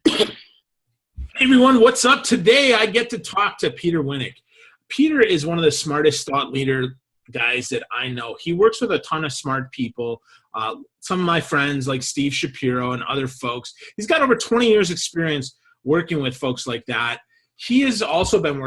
Hey everyone, what's up? Today I get to talk to Peter Winick. Peter is one of the smartest thought leader guys that I know. He works with a ton of smart people. Some of my friends like Steve Shapiro and other folks. He's got over 20 years experience working with folks like that. He has also been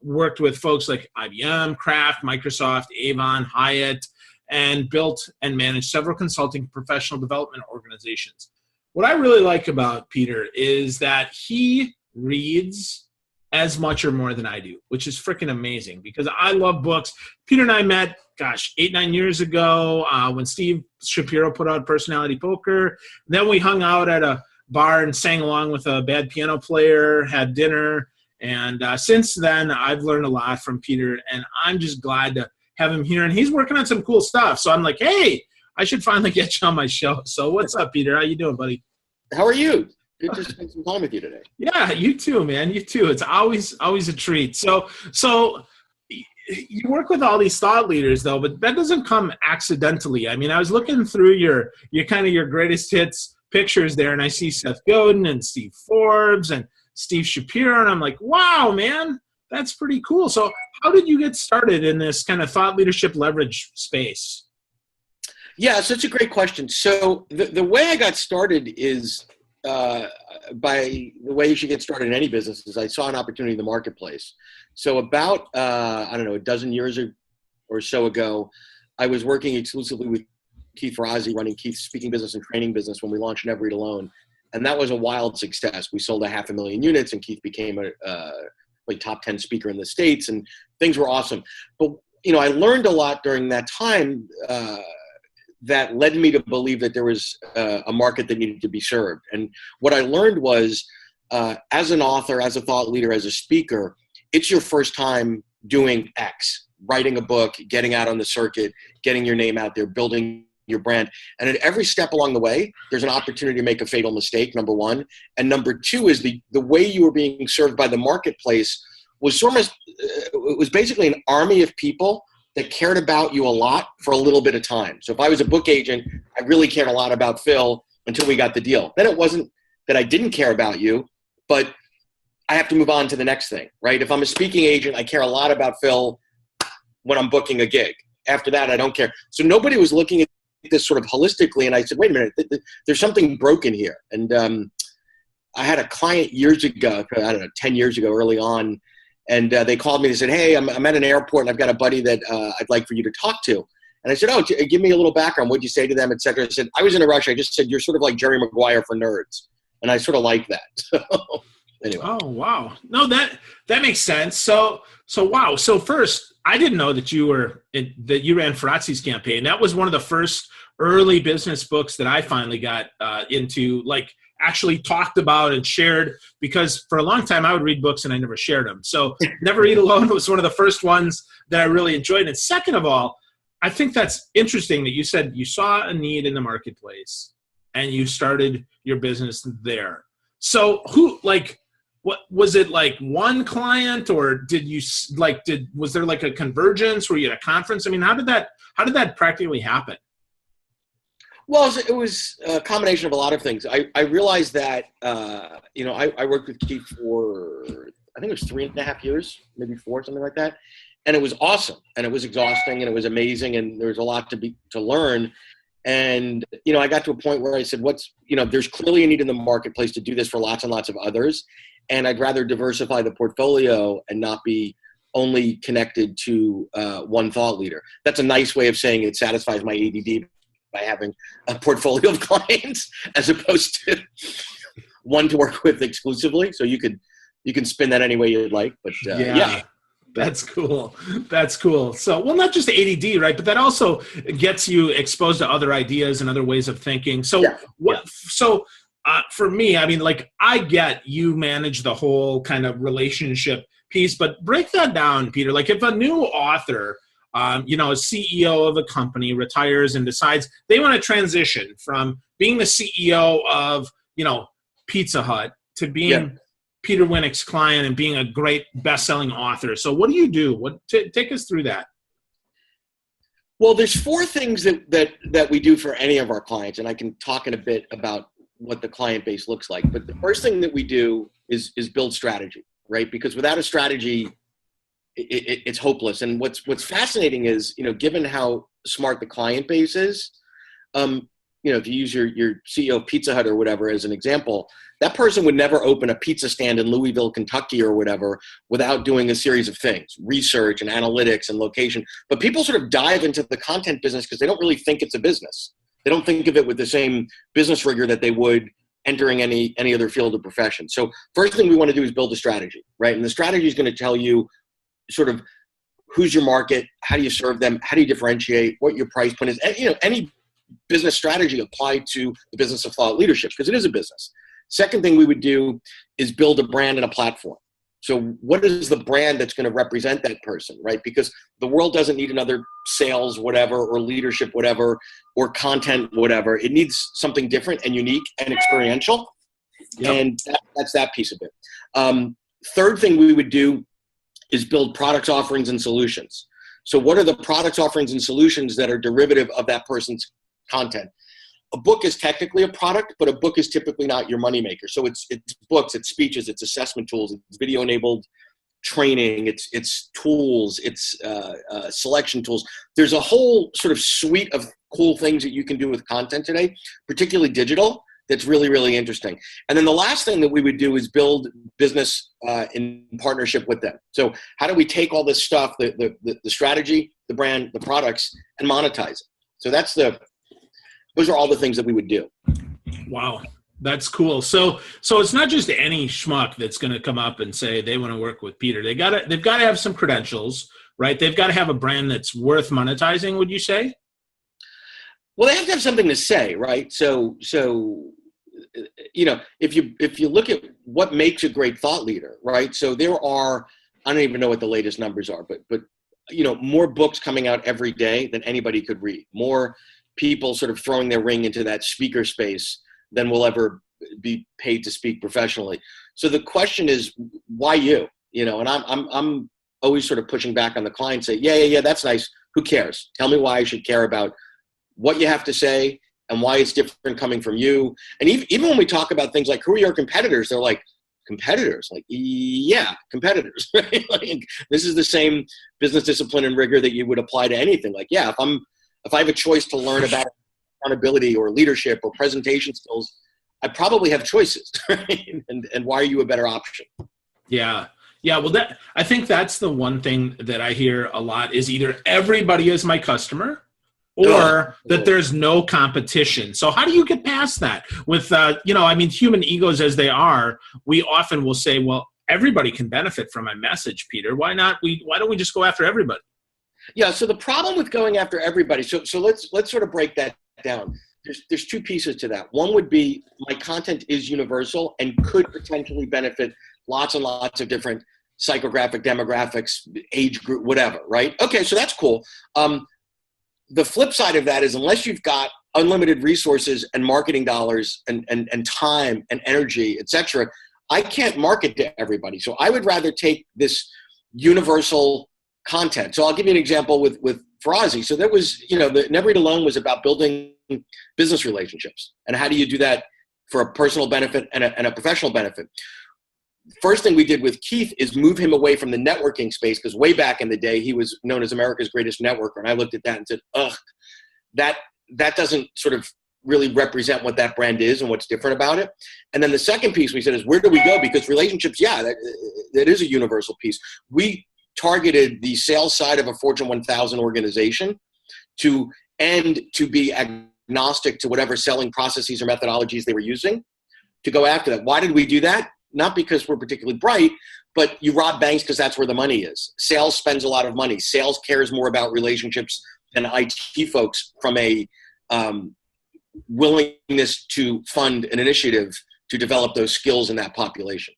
worked with folks like IBM, Kraft, Microsoft, Avon, Hyatt, and built and managed several consulting professional development organizations. What I really like about Peter is that he reads as much or more than I do, which is freaking amazing because I love books. Peter and I met, 8-9 years ago when Steve Shapiro put out Personality Poker. Then we hung out at a bar and sang along with a bad piano player, had dinner. And since then, I've learned a lot from Peter, and I'm just glad to have him here. And he's working on some cool stuff. So I'm like, hey, I should finally get you on my show. So what's up, Peter? How you doing, buddy? How are you? Good to spend some time with you today. Yeah, you too, man. You too. It's always a treat. So you work with all these thought leaders, though, but that doesn't come accidentally. I mean, I was looking through your greatest hits pictures there, and I see Seth Godin and Steve Forbes and Steve Shapiro, and I'm like, wow, man, that's pretty cool. So how did you get started in this kind of thought leadership leverage space? Yeah, so it's a great question. So the way I got started is by the way you should get started in any business is I saw an opportunity in the marketplace. So about, a dozen years or so ago, I was working exclusively with Keith Ferrazzi, running Keith's speaking business and training business when we launched Never Eat Alone. And that was a wild success. We sold 500,000 units and Keith became a top 10 speaker in the States and things were awesome. But, I learned a lot during that time that led me to believe that there was a market that needed to be served. And what I learned was, as an author, as a thought leader, as a speaker, it's your first time doing X, writing a book, getting out on the circuit, getting your name out there, building your brand. And at every step along the way, there's an opportunity to make a fatal mistake, number one. And number two is the way you were being served by the marketplace was it was basically an army of people that cared about you a lot for a little bit of time. So if I was a book agent, I really cared a lot about Phil until we got the deal. Then it wasn't that I didn't care about you, but I have to move on to the next thing, right? If I'm a speaking agent, I care a lot about Phil when I'm booking a gig. After that, I don't care. So nobody was looking at this sort of holistically, and I said, wait a minute, there's something broken here. And I had a client years ago, 10 years ago, early on, and they called me and said, hey, I'm at an airport and I've got a buddy that I'd like for you to talk to. And I said, oh, give me a little background. What'd you say to them, et cetera? I said, I was in a rush. I just said, you're sort of like Jerry Maguire for nerds. And I sort of like that. So anyway. Oh, wow. No, that makes sense. So wow. So first, I didn't know that you ran Ferrazzi's campaign. That was one of the first early business books that I finally got into, like actually talked about and shared, because for a long time I would read books and I never shared them. So Never Eat Alone was one of the first ones that I really enjoyed. And second of all, I think that's interesting that you said you saw a need in the marketplace and you started your business there. So what was it, like one client, or was there like a convergence? Were you at a conference? I mean, how did that practically happen? Well, it was a combination of a lot of things. I realized that, I worked with Keith for, I think it was 3.5 years, maybe 4, something like that. And it was awesome and it was exhausting and it was amazing. And there was a lot to learn. And, I got to a point where I said, there's clearly a need in the marketplace to do this for lots and lots of others. And I'd rather diversify the portfolio and not be only connected to one thought leader. That's a nice way of saying it satisfies my ADD by having a portfolio of clients as opposed to one to work with exclusively. So you can spin that any way you'd like. But yeah. That's cool. So, well, not just ADD, right? But that also gets you exposed to other ideas and other ways of thinking. So for me, I mean, like, I get you manage the whole kind of relationship piece, but break that down, Peter. Like, if a new author, a CEO of a company retires and decides they want to transition from being the CEO of, Pizza Hut to being Peter Winick's client and being a great best-selling author. So what do you do? Take us through that. Well, there's 4 things that we do for any of our clients, and I can talk in a bit about what the client base looks like. But the first thing that we do is build strategy, right? Because without a strategy, it's hopeless. And what's fascinating is, given how smart the client base is, if you use your CEO of Pizza Hut or whatever as an example, that person would never open a pizza stand in Louisville, Kentucky or whatever without doing a series of things, research and analytics and location. But people sort of dive into the content business because they don't really think it's a business. They don't think of it with the same business rigor that they would entering any other field of profession. So first thing we want to do is build a strategy, right? And the strategy is going to tell you sort of who's your market, how do you serve them, how do you differentiate, what your price point is, and, any business strategy applied to the business of thought leadership, because it is a business. Second thing we would do is build a brand and a platform. So what is the brand that's going to represent that person, right? Because the world doesn't need another sales whatever or leadership whatever or content whatever. It needs something different and unique and experiential. Yep. And that's that piece of it. Third thing we would do is build products, offerings, and solutions. So what are the products, offerings, and solutions that are derivative of that person's content? A book is technically a product, but a book is typically not your moneymaker. So it's books, it's speeches, it's assessment tools, it's video-enabled training, it's tools, it's selection tools. There's a whole sort of suite of cool things that you can do with content today, particularly digital, that's really, really interesting. And then the last thing that we would do is build business in partnership with them. So how do we take all this stuff, the strategy, the brand, the products, and monetize it? So those are all the things that we would do. Wow, that's cool. So it's not just any schmuck that's going to come up and say they want to work with Peter. They've got to have some credentials, right? They've got to have a brand that's worth monetizing, would you say? Well, they have to have something to say, right? So if you look at what makes a great thought leader, right? So there are, I don't even know what the latest numbers are, but more books coming out every day than anybody could read. More people sort of throwing their ring into that speaker space than will ever be paid to speak professionally. So the question is, why you? And I'm always sort of pushing back on the client, say, yeah, that's nice. Who cares? Tell me why I should care about what you have to say and why it's different coming from you. And even when we talk about things like who are your competitors, they're like, competitors? Like, yeah, competitors. Right? Like, this is the same business discipline and rigor that you would apply to anything. Like, yeah, if I have a choice to learn about accountability or leadership or presentation skills, I probably have choices. Right? And why are you a better option? Yeah. Well, I think that's the one thing that I hear a lot is either everybody is my customer or that there's no competition. So how do you get past that? With, human egos as they are, we often will say, well, everybody can benefit from my message, Peter. Why don't we just go after everybody? Yeah. So the problem with going after everybody. So let's sort of break that down. There's two pieces to that. One would be my content is universal and could potentially benefit lots and lots of different psychographic demographics, age group, whatever. Right. Okay. So that's cool. The flip side of that is unless you've got unlimited resources and marketing dollars and time and energy, et cetera, I can't market to everybody. So I would rather take this universal content. So I'll give you an example with Farazi. So there was, the Never Eat Alone was about building business relationships. And how do you do that for a personal benefit and a professional benefit? First thing we did with Keith is move him away from the networking space, because way back in the day, he was known as America's greatest networker. And I looked at that and said, that doesn't sort of really represent what that brand is and what's different about it. And then the second piece we said is, where do we go? Because relationships, that is a universal piece. We targeted the sales side of a Fortune 1000 organization to be agnostic to whatever selling processes or methodologies they were using to go after that. Why did we do that? Not because we're particularly bright, but you rob banks because that's where the money is. Sales spends a lot of money. Sales cares more about relationships than IT folks from a willingness to fund an initiative to develop those skills in that population.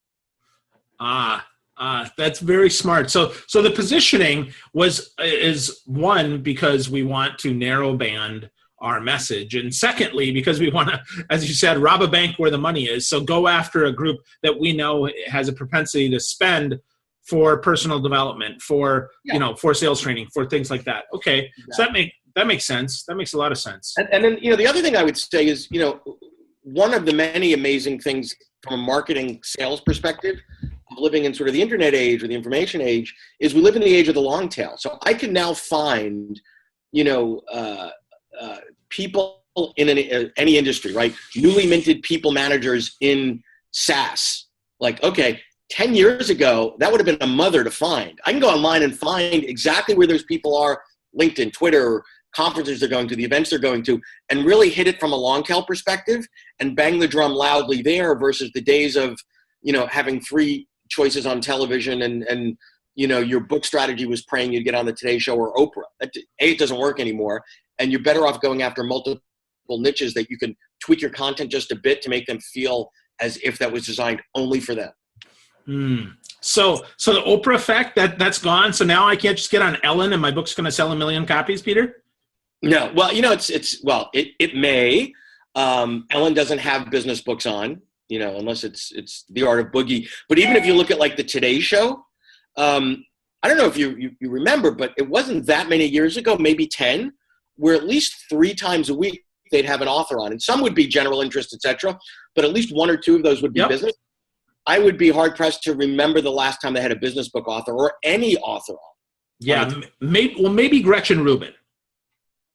That's very smart. So the positioning is one, because we want to narrow band our message, and secondly, because we want to, as you said, rob a bank where the money is. So go after a group that we know has a propensity to spend for personal development, for sales training, for things like that. Okay, exactly. So that makes sense. That makes a lot of sense. And then the other thing I would say is one of the many amazing things from a marketing sales perspective of living in sort of the internet age or the information age is we live in the age of the long tail. So I can now find, people in any industry, right? Newly minted people managers in SaaS. Like, okay, 10 years ago, that would have been a mother to find. I can go online and find exactly where those people are, LinkedIn, Twitter, conferences they're going to, the events they're going to, and really hit it from a long tail perspective and bang the drum loudly there versus the days of, having 3 choices on television and your book strategy was praying you'd get on the Today Show or Oprah. It doesn't work anymore. And you're better off going after multiple niches that you can tweak your content just a bit to make them feel as if that was designed only for them. So the Oprah effect, that's gone. So now I can't just get on Ellen and my book's going to sell 1 million copies, Peter? No. Well, it may. Ellen doesn't have business books on, unless it's The Art of Boogie. But even if you look at like the Today Show, I don't know if you remember, but it wasn't that many years ago, maybe 10, where at least 3 times a week they'd have an author on. And some would be general interest, et cetera, but at least 1 or 2 of those would be business. I would be hard-pressed to remember the last time they had a business book author or any author on. Yeah, maybe Gretchen Rubin.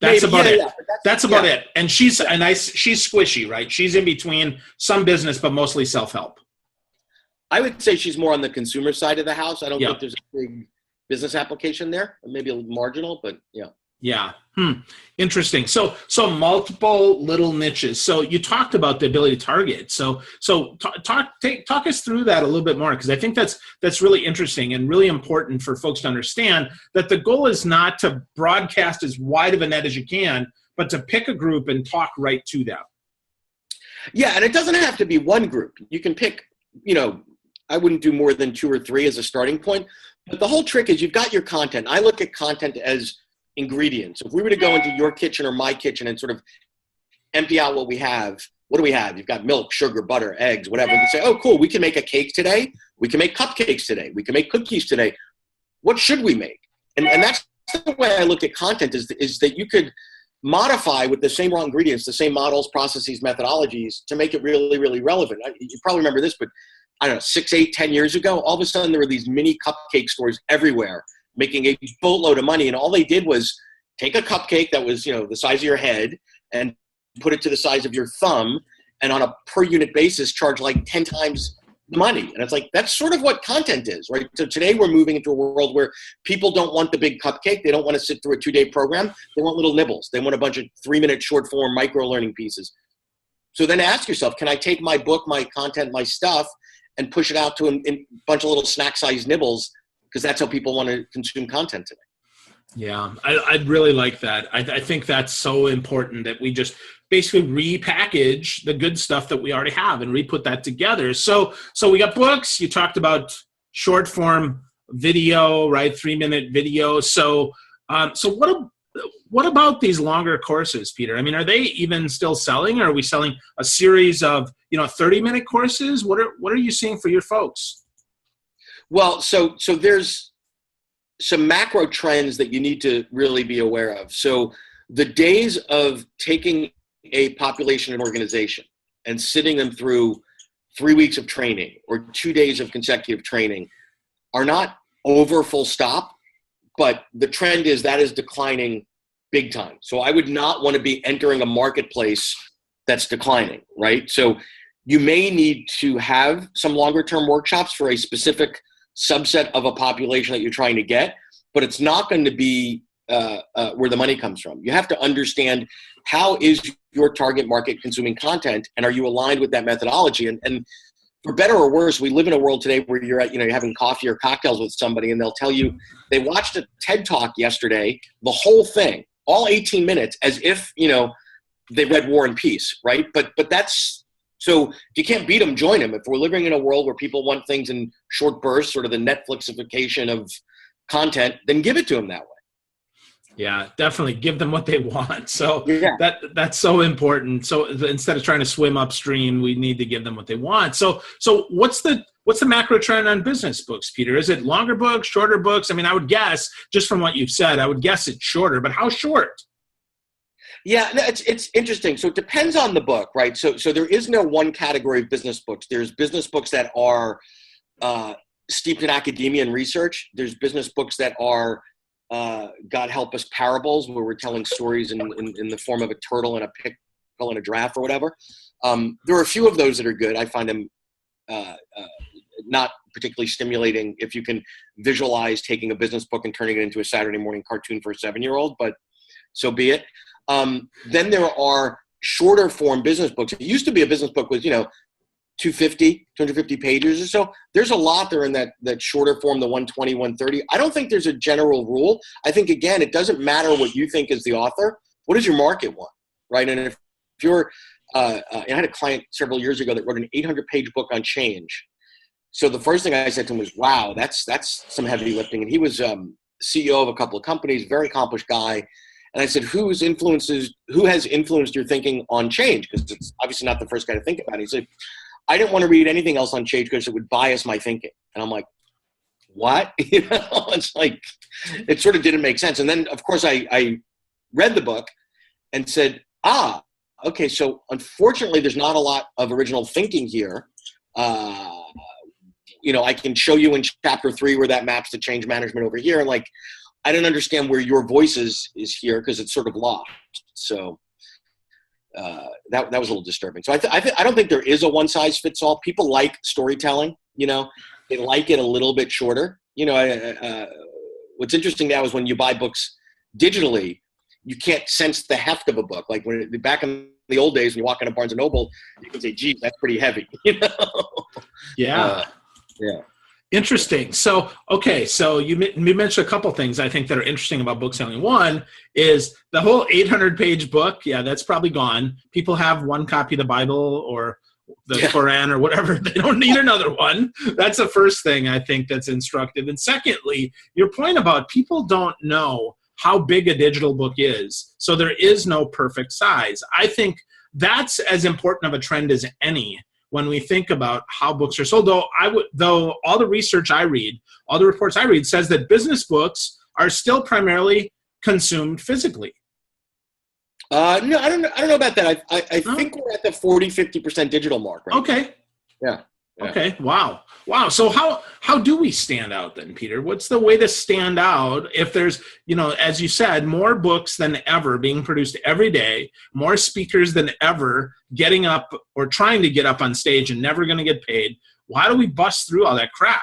That's about it. That's about it. And she's squishy, right? She's in between some business, but mostly self-help. I would say she's more on the consumer side of the house. I don't think there's a big business application there. Maybe a little marginal, but yeah. Yeah. Interesting. So multiple little niches. So you talked about the ability to target. So talk us through that a little bit more, because I think that's really interesting and really important for folks to understand that the goal is not to broadcast as wide of a net as you can, but to pick a group and talk right to them. Yeah, and it doesn't have to be one group. You can pick, I wouldn't do more than 2 or 3 as a starting point. But the whole trick is you've got your content. I look at content as ingredients. So if we were to go into your kitchen or my kitchen and sort of empty out what we have, what do we have? You've got milk, sugar, butter, eggs, whatever. And say, oh, cool, we can make a cake today. We can make cupcakes today. We can make cookies today. What should we make? And that's the way I look at content is that you could modify with the same raw ingredients, the same models, processes, methodologies to make it really, really relevant. You probably remember this, but I don't know, 6, 8, 10 years ago, all of a sudden there were these mini cupcake stores everywhere making a boatload of money. And all they did was take a cupcake that was, the size of your head and put it to the size of your thumb. And on a per unit basis, charge like 10 times the money. And it's like, that's sort of what content is, right? So today we're moving into a world where people don't want the big cupcake. They don't want to sit through a 2-day program. They want little nibbles. They want a bunch of 3-minute short form micro learning pieces. So then ask yourself, can I take my book, my content, my stuff, and push it out to a bunch of little snack-sized nibbles? Because that's how people want to consume content today. Yeah, I'd really like that. I think that's so important that we just basically repackage the good stuff that we already have and re-put that together. So we got books. You talked about short form video, right? 3-minute video. So what about these longer courses, Peter? I mean, are they even still selling? Or are we selling a series of 30-minute courses? What are you seeing for your folks? Well, so there's some macro trends that you need to really be aware of. So the days of taking a population and organization and sitting them through 3 weeks of training or 2 days of consecutive training are not over, full stop, but the trend is that is declining big time. So I would not want to be entering a marketplace that's declining, right? So you may need to have some longer term workshops for a specific subset of a population that you're trying to get, but it's not going to be where the money comes from. You have to understand how is your target market consuming content, and are you aligned with that methodology? And for better or worse, we live in a world today where you're having coffee or cocktails with somebody, and they'll tell you they watched a TED Talk yesterday, the whole thing, all 18 minutes, as if they read War and Peace, right? But that's so if you can't beat them, join them. If we're living in a world where people want things in short bursts, sort of the Netflixification of content, then give it to them that way. Yeah, definitely give them what they want. So that's so important. So instead of trying to swim upstream, we need to give them what they want. So what's the macro trend on business books, Peter? Is it longer books, shorter books? I mean, I would guess, just from what you've said, I would guess it's shorter, but how short? Yeah, no, it's interesting. So it depends on the book, right? So there is no one category of business books. There's business books that are steeped in academia and research. There's business books that are, God help us, parables, where we're telling stories in the form of a turtle and a pickle and a giraffe or whatever. There are a few of those that are good. I find them not particularly stimulating if you can visualize taking a business book and turning it into a Saturday morning cartoon for a 7-year-old, but so be it. Then there are shorter form business books. It used to be a business book with, 250 pages or so. There's a lot there in that shorter form, the 120, 130. I don't think there's a general rule. I think, again, it doesn't matter what you think as the author. What does your market want, right? And if you're, and I had a client several years ago that wrote an 800-page book on change. So the first thing I said to him was, wow, that's some heavy lifting. And he was CEO of a couple of companies, very accomplished guy. And I said, who has influenced your thinking on change? Because it's obviously not the first guy to think about it. He said, I didn't want to read anything else on change because it would bias my thinking. And I'm like, what? It's like, it sort of didn't make sense. And then, of course, I read the book and said, okay, so unfortunately, there's not a lot of original thinking here. I can show you in chapter 3 where that maps to change management over here. And like, I don't understand where your voice is here because it's sort of lost. So that was a little disturbing. So I don't think there is a one size fits all. People like storytelling, they like it a little bit shorter. What's interesting now is when you buy books digitally, you can't sense the heft of a book. Like back in the old days when you walk into Barnes & Noble, you can say, geez, that's pretty heavy. Yeah. Yeah. Interesting. So, okay. So you mentioned a couple things I think that are interesting about book selling. One is the whole 800-page book. Yeah, that's probably gone. People have one copy of the Bible or the Quran or whatever. They don't need another one. That's the first thing I think that's instructive. And secondly, your point about people don't know how big a digital book is. So there is no perfect size. I think that's as important of a trend as any when we think about how books are sold. Though all the research I read, all the reports I read says that business books are still primarily consumed physically. No, I don't know about that. I think we're at the 40-50% digital mark right Okay. now. Yeah. Okay. Wow. So how do we stand out then, Peter? What's the way to stand out if there's, as you said, more books than ever being produced every day, more speakers than ever getting up or trying to get up on stage and never going to get paid? Why do we bust through all that crap?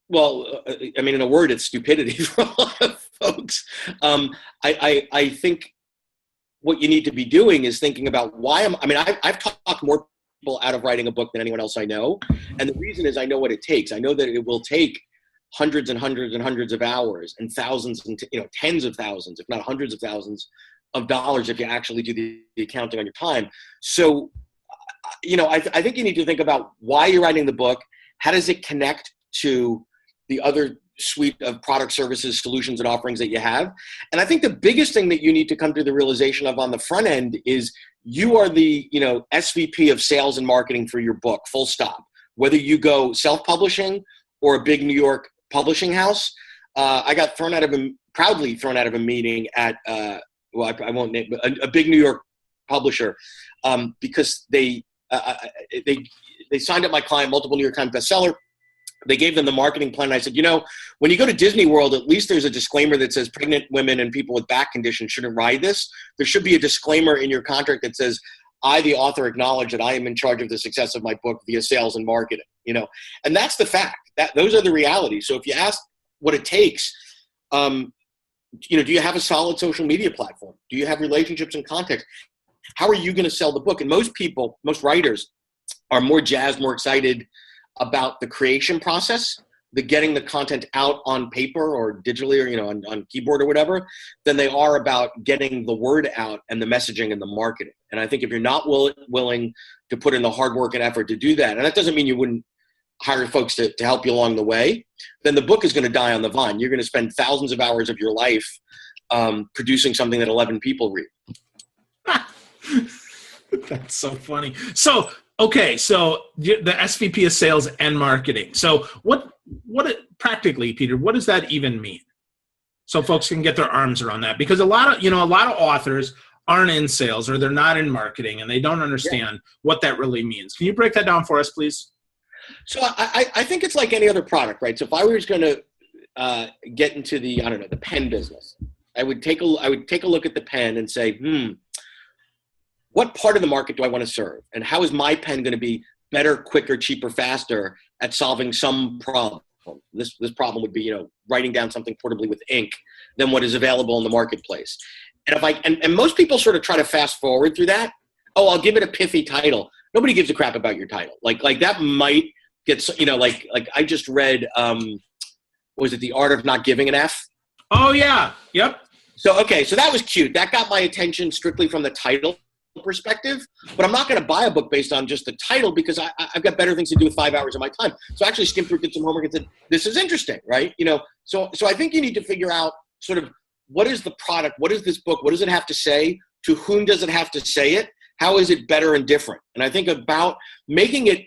Well, in a word, it's stupidity for a lot of folks. I think what you need to be doing is thinking about I've talked more people out of writing a book than anyone else I know. And the reason is I know what it takes. I know that it will take hundreds and hundreds and hundreds of hours and thousands and tens of thousands, if not hundreds of thousands of dollars if you actually do the accounting on your time. So, I think you need to think about why you're writing the book. How does it connect to the other suite of product, services, solutions, and offerings that you have? And I think the biggest thing that you need to come to the realization of on the front end is you are the, SVP of sales and marketing for your book, full stop. Whether you go self-publishing or a big New York publishing house. I got proudly thrown out of a meeting at, I won't name, but a big New York publisher because they signed up my client, multiple New York Times bestseller. They gave them the marketing plan. And I said, when you go to Disney World, at least there's a disclaimer that says pregnant women and people with back conditions shouldn't ride this. There should be a disclaimer in your contract that says, I, the author, acknowledge that I am in charge of the success of my book via sales and marketing, and that's the fact. Those are the realities. So if you ask what it takes, do you have a solid social media platform? Do you have relationships and context? How are you going to sell the book? And most writers are more jazzed, more excited about the creation process, the getting the content out on paper or digitally or on keyboard or whatever, than they are about getting the word out and the messaging and the marketing. And I think if you're not willing to put in the hard work and effort to do that, and that doesn't mean you wouldn't hire folks to help you along the way, then the book is going to die on the vine. You're going to spend thousands of hours of your life producing something that 11 people read. That's so funny. So, okay, so the SVP of sales and marketing. So what practically, Peter, what does that even mean? so folks can get their arms around that, because a lot of authors aren't in sales, or they're not in marketing, and they don't understand what that really means. Can you break that down for us, please? So I think it's like any other product, right? So if I was going to get into the pen business, I would take a look at the pen and say, what part of the market do I want to serve? And how is my pen going to be better, quicker, cheaper, faster at solving some problem? This problem would be, writing down something portably with ink than what is available in the marketplace. And and most people sort of try to fast forward through that. Oh, I'll give it a pithy title. Nobody gives a crap about your title. Like that might get, like I just read, was it The Art of Not Giving an F? Oh yeah. Yep. So that was cute. That got my attention strictly from the title perspective, but I'm not going to buy a book based on just the title, because I've got better things to do with 5 hours of my time. So I actually skimmed through, did some homework, and said, this is interesting, right? So I think you need to figure out sort of, what is the product? What is this book? What does it have to say? To whom does it have to say it? How is it better and different? And I think about making it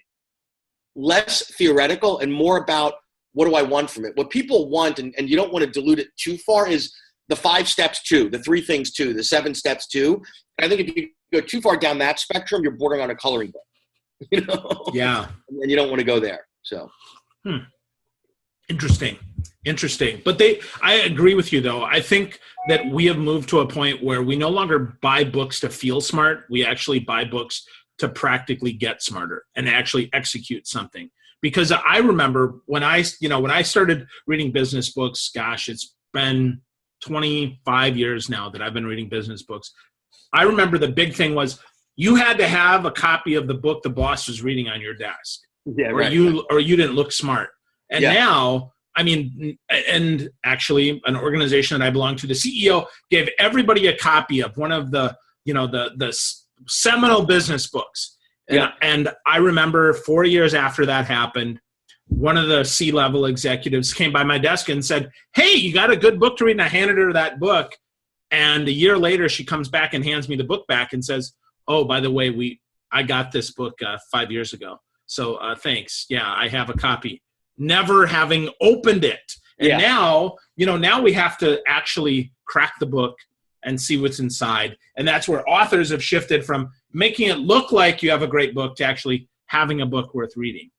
less theoretical and more about, what do I want from it? What people want, and you don't want to dilute it too far, is the 5 steps to, the 3 things to, the 7 steps to. And I think if you go too far down that spectrum, you're bordering on a coloring book. Yeah. And you don't want to go there. So. Interesting. But I agree with you, though. I think that we have moved to a point where we no longer buy books to feel smart. We actually buy books to practically get smarter and actually execute something. Because I remember when I started reading business books, gosh, it's been 25 years now that I've been reading business books. I remember the big thing was, you had to have a copy of the book the boss was reading on your desk, or you didn't look smart. And now, and actually an organization that I belong to, the CEO gave everybody a copy of one of the seminal business books. And I remember 4 years after that happened, one of the C-level executives came by my desk and said, hey, you got a good book to read? And I handed her that book. And a year later, she comes back and hands me the book back and says, oh, by the way, I got this book 5 years ago. So thanks. Yeah, I have a copy. Never having opened it. And now we have to actually crack the book and see what's inside. And that's where authors have shifted from making it look like you have a great book to actually having a book worth reading.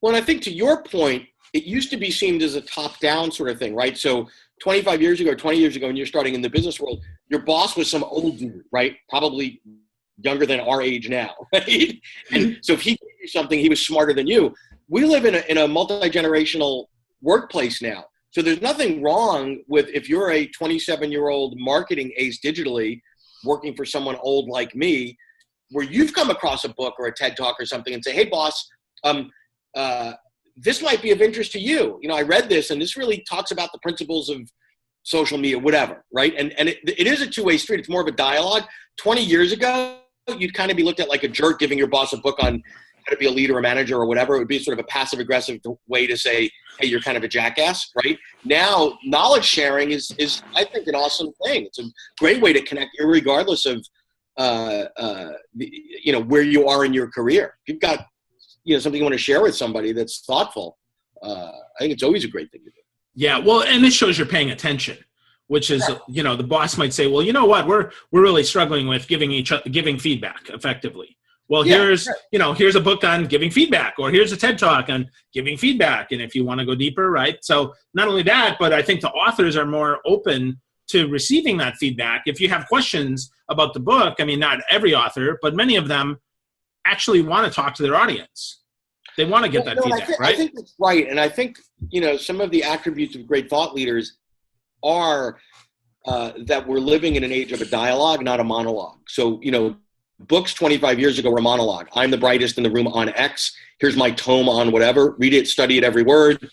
Well, and I think to your point, it used to be seen as a top-down sort of thing, right? So 25 years ago, 20 years ago, when you're starting in the business world, your boss was some old dude, right? Probably younger than our age now, right? And so if he gave you something, he was smarter than you. We live in a multi-generational workplace now. So there's nothing wrong with, if you're a 27-year-old marketing ace digitally working for someone old like me, where you've come across a book or a TED Talk or something and say, hey, boss, this might be of interest to you. I read this, and this really talks about the principles of social media, whatever, right? And it is a two-way street. It's more of a dialogue. 20 years ago, you'd kind of be looked at like a jerk giving your boss a book on how to be a leader or manager or whatever. It would be sort of a passive-aggressive way to say, hey, you're kind of a jackass, right? Now, knowledge sharing is I think, an awesome thing. It's a great way to connect, regardless of where you are in your career. If you've got something you want to share with somebody that's thoughtful, I think it's always a great thing to do. Yeah, well, and this shows you're paying attention, which is, the boss might say, well, you know what, we're really struggling with giving feedback effectively. Well, here's a book on giving feedback, or here's a TED Talk on giving feedback. And if you want to go deeper, right? So not only that, but I think the authors are more open to receiving that feedback. If you have questions about the book, not every author, but many of them actually want to talk to their audience. They want to get that feedback, right? I think that's right. And I think, some of the attributes of great thought leaders are that we're living in an age of a dialogue, not a monologue. So, books 25 years ago were a monologue. I'm the brightest in the room on X. Here's my tome on whatever. Read it, study it, every word,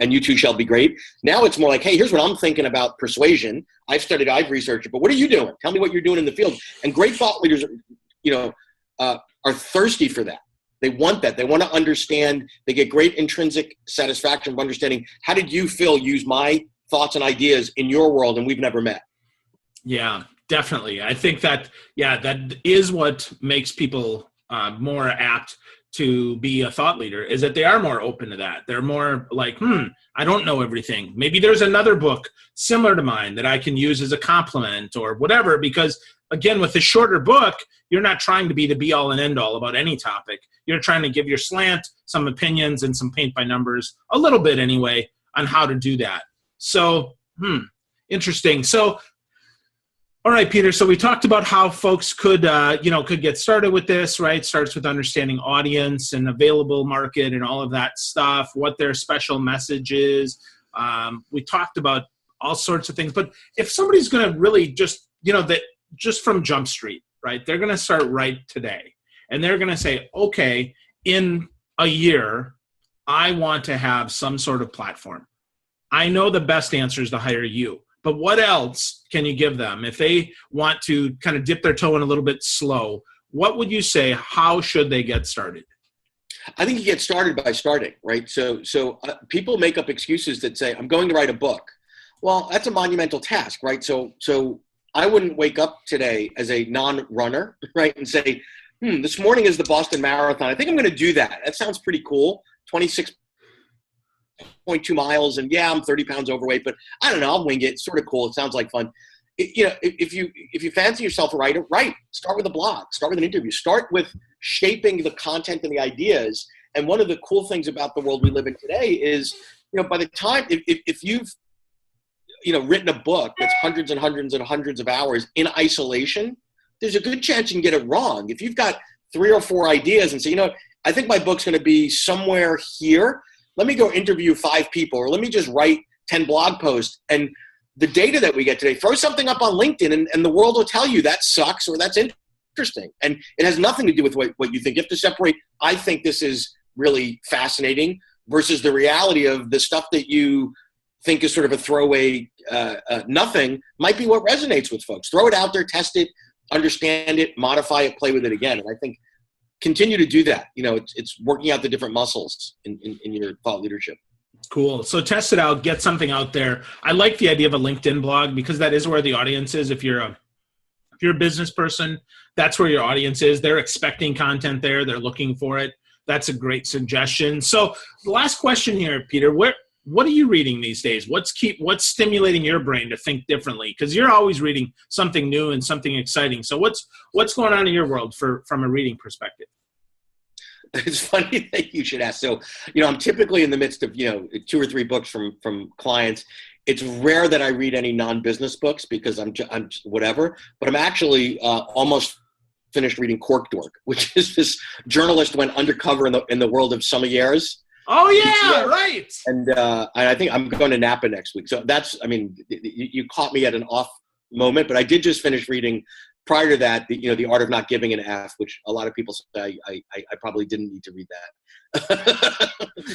and you too shall be great. Now it's more like, hey, here's what I'm thinking about persuasion. I've studied, I've researched it, but what are you doing? Tell me what you're doing in the field. And great thought leaders, are thirsty for that. They want that. They want to understand. They get great intrinsic satisfaction of understanding, how did you, Phil, use my thoughts and ideas in your world, and we've never met? Yeah, definitely. I think that is what makes people more apt to be a thought leader is that they are more open to that. They're more like, I don't know everything. Maybe there's another book similar to mine that I can use as a compliment or whatever, because again, with a shorter book, you're not trying to be the be all and end all about any topic. You're trying to give your slant, some opinions, and some paint by numbers, a little bit anyway, on how to do that. So, interesting. So, all right, Peter. So we talked about how folks could get started with this, right? Starts with understanding audience and available market and all of that stuff, what their special message is. We talked about all sorts of things. But if somebody's going to really just from Jump Street, right? They're going to start right today. And they're going to say, okay, in a year, I want to have some sort of platform. I know the best answer is to hire you. But what else can you give them? If they want to kind of dip their toe in a little bit slow, what would you say? How should they get started? I think you get started by starting, right? So people make up excuses that say, I'm going to write a book. Well, that's a monumental task, right? So I wouldn't wake up today as a non-runner, right, and say, this morning is the Boston Marathon. I think I'm going to do that. That sounds pretty cool. 26.2 miles, and yeah, I'm 30 pounds overweight, but I don't know, I'll wing it. It's sort of cool. It sounds like fun. If you fancy yourself a writer, write. Start with a blog. Start with an interview. Start with shaping the content and the ideas. And one of the cool things about the world we live in today is, by the time if you've written a book that's hundreds and hundreds and hundreds of hours in isolation, there's a good chance you can get it wrong. If you've got 3 or 4 ideas and say, I think my book's going to be somewhere here. Let me go interview 5 people, or let me just write 10 blog posts. And the data that we get today, throw something up on LinkedIn and the world will tell you that sucks or that's interesting. And it has nothing to do with what you think. You have to separate, I think this is really fascinating, versus the reality of the stuff that you think is sort of a throwaway nothing might be what resonates with folks. Throw it out there, test it, understand it, modify it, play with it again. And I think continue to do that. It's working out the different muscles in your thought leadership. Cool. So test it out, get something out there. I like the idea of a LinkedIn blog because that is where the audience is. If you're a business person, that's where your audience is. They're expecting content there. They're looking for it. That's a great suggestion. So the last question here, Peter, what are you reading these days? What's stimulating your brain to think differently? Because you're always reading something new and something exciting. So what's going on in your world from a reading perspective? It's funny that you should ask. So, I'm typically in the midst of, 2 or 3 books from clients. It's rare that I read any non-business books because I'm whatever, but I'm actually almost finished reading Cork Dork, which is this journalist went undercover in the world of sommeliers. Oh yeah, right. And I think I'm going to Napa next week. So you caught me at an off moment, but I did just finish reading. Prior to that, the Art of Not Giving an F, which a lot of people say I probably didn't need to read that.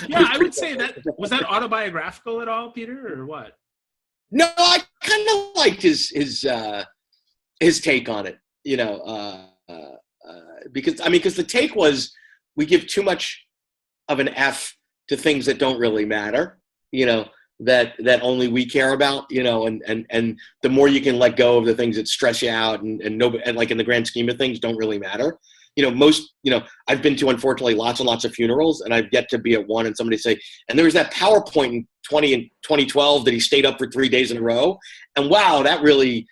Yeah, I would say that was that autobiographical at all, Peter, or what? No, I kind of liked his take on it. Because the take was we give too much of an F to things that don't really matter, that only we care about, and the more you can let go of the things that stress you out and like in the grand scheme of things don't really matter. I've been to, unfortunately, lots and lots of funerals, and I've yet to be at one and somebody say, and there was that PowerPoint in 2012 that he stayed up for 3 days in a row. And wow, that really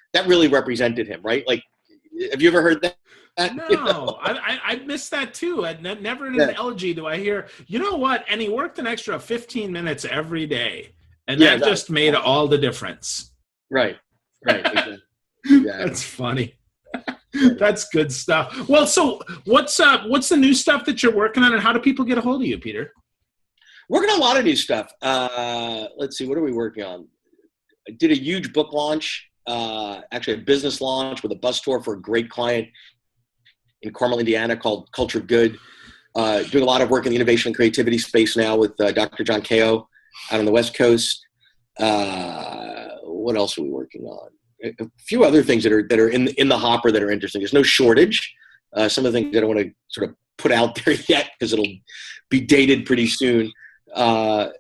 represented him, right? Like, have you ever heard that? No, I missed that too. Never in an elegy do I hear, you know what? And he worked an extra 15 minutes every day. And that just made all the difference. Right. Exactly. Yeah. That's funny. That's good stuff. Well, so what's the new stuff that you're working on, and how do people get a hold of you, Peter? Working on a lot of new stuff. Let's see, what are we working on? I did a huge book launch, actually a business launch with a bus tour for a great client in Carmel, Indiana, called Culture Good. Doing a lot of work in the innovation and creativity space now with Dr. John Kao out on the West Coast. What else are we working on? A few other things that are in the hopper that are interesting. There's no shortage. Some of the things I don't want to sort of put out there yet because it'll be dated pretty soon. But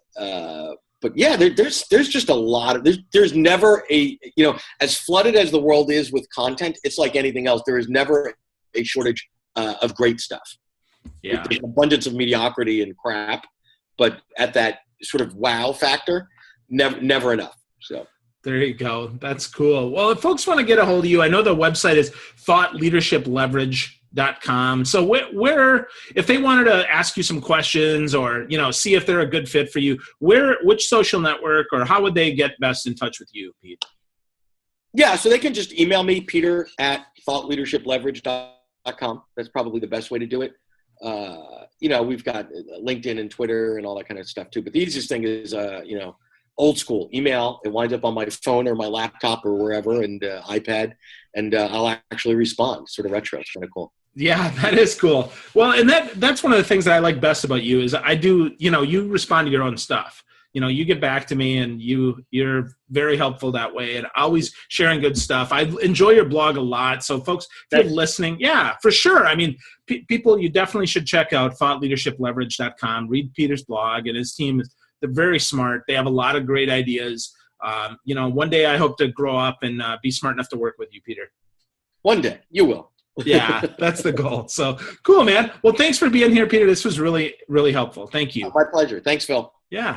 yeah, there's just a lot of there's never as flooded as the world is with content. It's like anything else. There is never a shortage of great stuff. Yeah. There's an abundance of mediocrity and crap, but at that sort of wow factor, never enough. So there you go. That's cool. Well, if folks want to get a hold of you, I know the website is thoughtleadershipleverage.com. So where if they wanted to ask you some questions or, see if they're a good fit for you, which social network or how would they get best in touch with you, Pete? Yeah, so they can just email me, peter@thoughtleadershipleverage.com. That's probably the best way to do it. We've got LinkedIn and Twitter and all that kind of stuff too. But the easiest thing is, old school email. It winds up on my phone or my laptop or wherever, and iPad, and I'll actually respond. Sort of retro. It's kind of cool. Yeah, that is cool. Well, and that's one of the things that I like best about you is I do, you respond to your own stuff. You get back to me and you're very helpful that way and always sharing good stuff. I enjoy your blog a lot. So folks, if you're listening, yeah, for sure. I mean, people, you definitely should check out thoughtleadershipleverage.com, read Peter's blog, and his team they're very smart. They have a lot of great ideas. One day I hope to grow up and be smart enough to work with you, Peter. One day you will. Yeah, that's the goal. So cool, man. Well, thanks for being here, Peter. This was really, really helpful. Thank you. My pleasure. Thanks, Phil. Yeah.